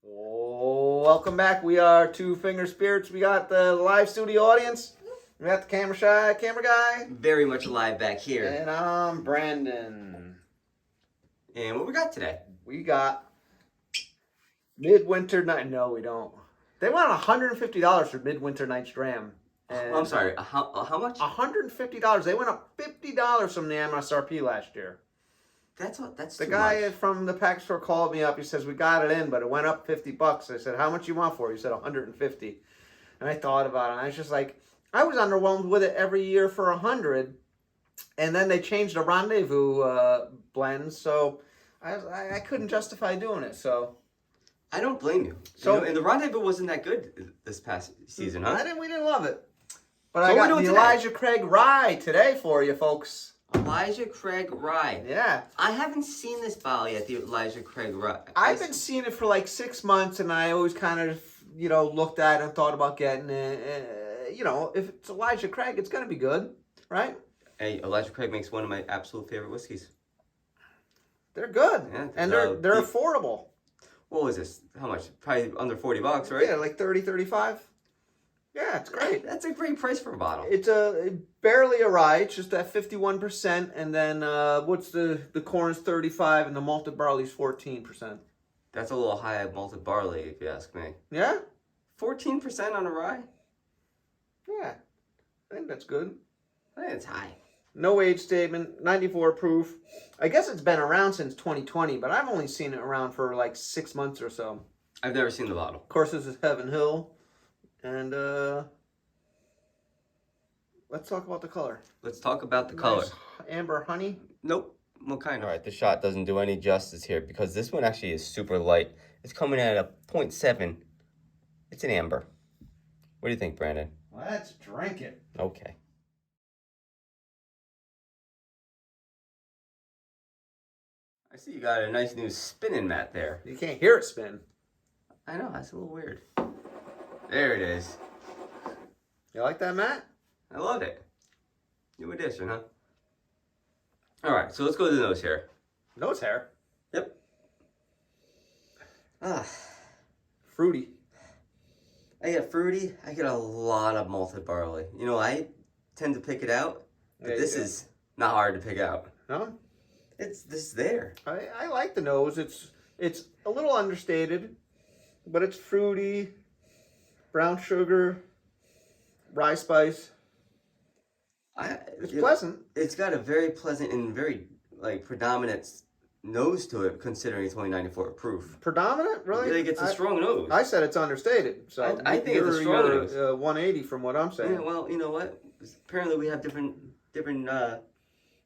Oh, welcome back. We are Two Finger Spirits. We got the live studio audience. We got the camera guy. Very much alive back here. And I'm Brandon. And what we got today? We got Midwinter Night. No, we don't. They want $150 for Midwinter Night's Dram. And I'm sorry. How much? $150. They went up $50 from the MSRP last year. That's the too guy much. From the pack store called me up. He says we got it in, but it went up $50. I said, how much you want for it? He said $150. And I thought about it. And I was just like, I was underwhelmed with it every year for $100, and then they changed the Rendezvous blends, so I couldn't justify doing it. So I don't blame you. So and the Rendezvous wasn't that good this past season, huh? We didn't love it. But so I got the Elijah Craig Rye today for you, folks. Elijah Craig Rye. Yeah. I haven't seen this bottle yet, the Elijah Craig Rye. I've been seeing it for like 6 months, and I always kind of, looked at it and thought about getting it. If it's Elijah Craig, it's going to be good, right? Hey, Elijah Craig makes one of my absolute favorite whiskeys. They're good. Yeah, and they're affordable. What was this? How much? Probably under $40, right? Yeah, like 30, 35. Yeah, it's great. That's a great price for a bottle. It's barely a rye. It's just at 51%, and then what's the corn's 35, and the malted barley's 14%. That's a little high at malted barley, if you ask me. Yeah, 14% on a rye. Yeah, I think that's good. I think it's high. No age statement, 94 proof. I guess it's been around since 2020, but I've only seen it around for like 6 months or so. I've never seen the bottle. Of course, this is Heaven Hill. And let's talk about the color. Let's talk about the color. Amber honey? Nope. What kind? All right, the shot doesn't do any justice here because this one actually is super light. It's coming at a 0.7. It's an amber. What do you think, Brandon? Let's drink it. Okay. I see you got a nice new spinning mat there. You can't hear it spin. I know, that's a little weird. There it is. You like that, Matt? I love it. New addition, huh? All right, so let's go to the nose here. Nose hair? Yep. Fruity. I get fruity. I get a lot of malted barley. I tend to pick it out, but this is not hard to pick out. No? It's this there. I like the nose. It's a little understated, but it's fruity, brown sugar, rye spice. It's pleasant. It's got a very pleasant and very predominant nose to it, considering it's only 94 proof. Predominant, really? It's a strong nose. I said it's understated, so I think it's a strong nose. 180 from what I'm saying. Yeah, well, you know what? Apparently, we have different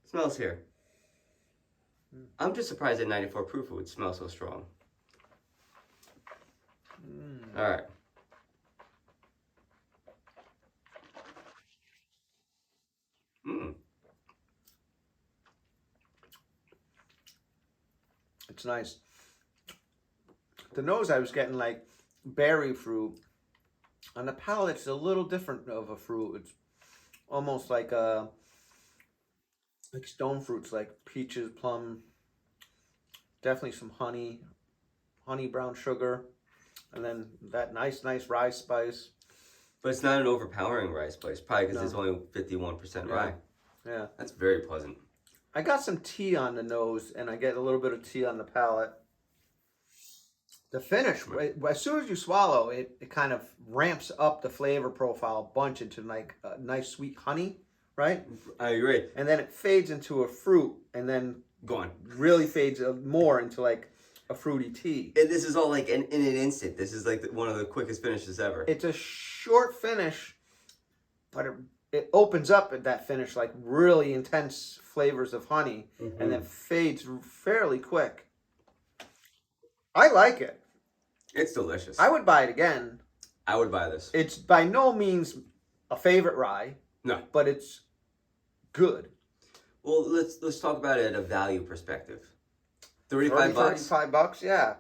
smells here. I'm just surprised at 94 proof it would smell so strong. All right. It's nice. The nose, I was getting like berry fruit. On the palate, it's a little different of a fruit. It's almost like stone fruits, like peaches, plum. Definitely some honey, brown sugar, and then that nice rye spice. But it's not an overpowering rye spice, probably because it's only 51% rye. Yeah. That's very pleasant. I got some tea on the nose, and I get a little bit of tea on the palate. The finish, as soon as you swallow, it kind of ramps up the flavor profile a bunch into like a nice sweet honey, right? I agree. And then it fades into a fruit, and then gone. Really fades more into like a fruity tea. And this is all like in an instant. This is like one of the quickest finishes ever. It's a short finish, but it opens up at that finish like really intense flavors of honey, and then fades fairly quick. I like it. It's delicious. I would buy it again. I would buy this. It's by no means a favorite rye. No. But it's good. Well, let's talk about it at a value perspective. $35. $35, yeah.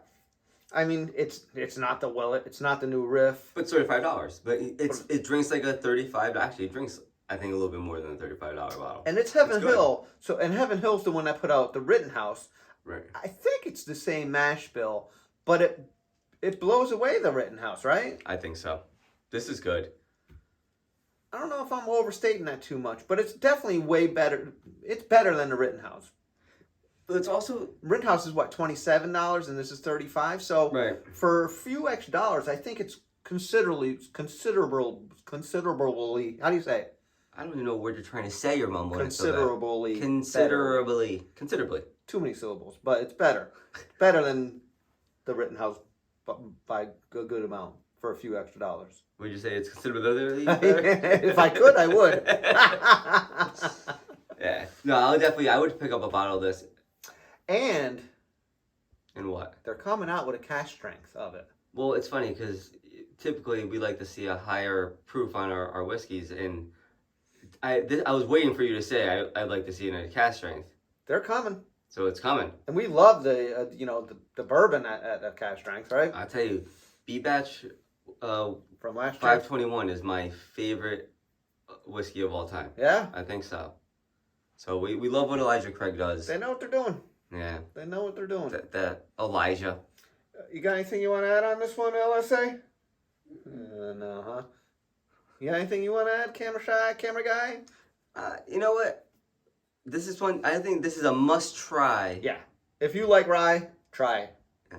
I mean, it's not the Willet, it's not the new Riff. But $35. But it drinks like a $35. Actually, it drinks, I think, a little bit more than a $35 bottle. And it's Heaven Hill. And Heaven Hill's the one that put out the Rittenhouse. Right. I think it's the same mash bill, but it blows away the Rittenhouse, right? I think so. This is good. I don't know if I'm overstating that too much, but it's definitely way better. It's better than the Rittenhouse. But it's also Rittenhouse is what, $27, and this is $35. So right. For a few extra dollars, I think it's considerably. How do you say it? I don't even know what you're trying to say. You're mumbling. Considerably. Considerably. Too many syllables, but it's better. Better than the Rittenhouse by a good amount for a few extra dollars. Would you say it's considerably better? If I could, I would. Yeah. No, I would pick up a bottle of this. And what? They're coming out with a cask strength of it. Well, it's funny because typically we like to see a higher proof on our whiskeys, and I was waiting for you to say I'd like to see it in a cask strength. They're coming. So it's coming. And we love the bourbon at cask strength, right? I'll tell you, B batch from last year. 521 is my favorite whiskey of all time. Yeah? I think so. So we love what Elijah Craig does. They know what they're doing. Yeah. They know what they're doing. That Elijah. You got anything you want to add on this one, LSA? No, huh? You got anything you want to add, camera guy? You know what? This is one, I think this is a must try. Yeah. If you like rye, try. Yeah.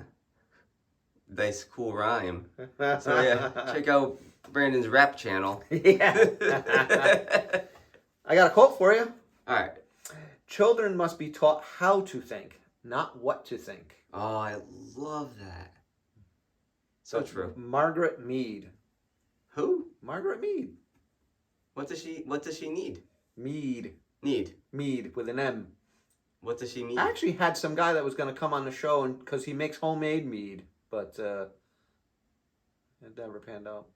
Nice, cool rhyme. So yeah, check out Brandon's rap channel. Yeah. I got a quote for you. All right. Children must be taught how to think, not what to think. Oh, I love that. So true. Margaret Mead. Who? Margaret Mead. What does she need? Mead. Mead with an M. What does she need? I actually had some guy that was going to come on the show because he makes homemade mead, but it never panned out.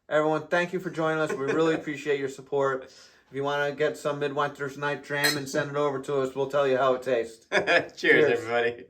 Everyone, thank you for joining us. We really appreciate your support. If you want to get some Midwinter's Night Dram and send it over to us, we'll tell you how it tastes. Cheers, everybody.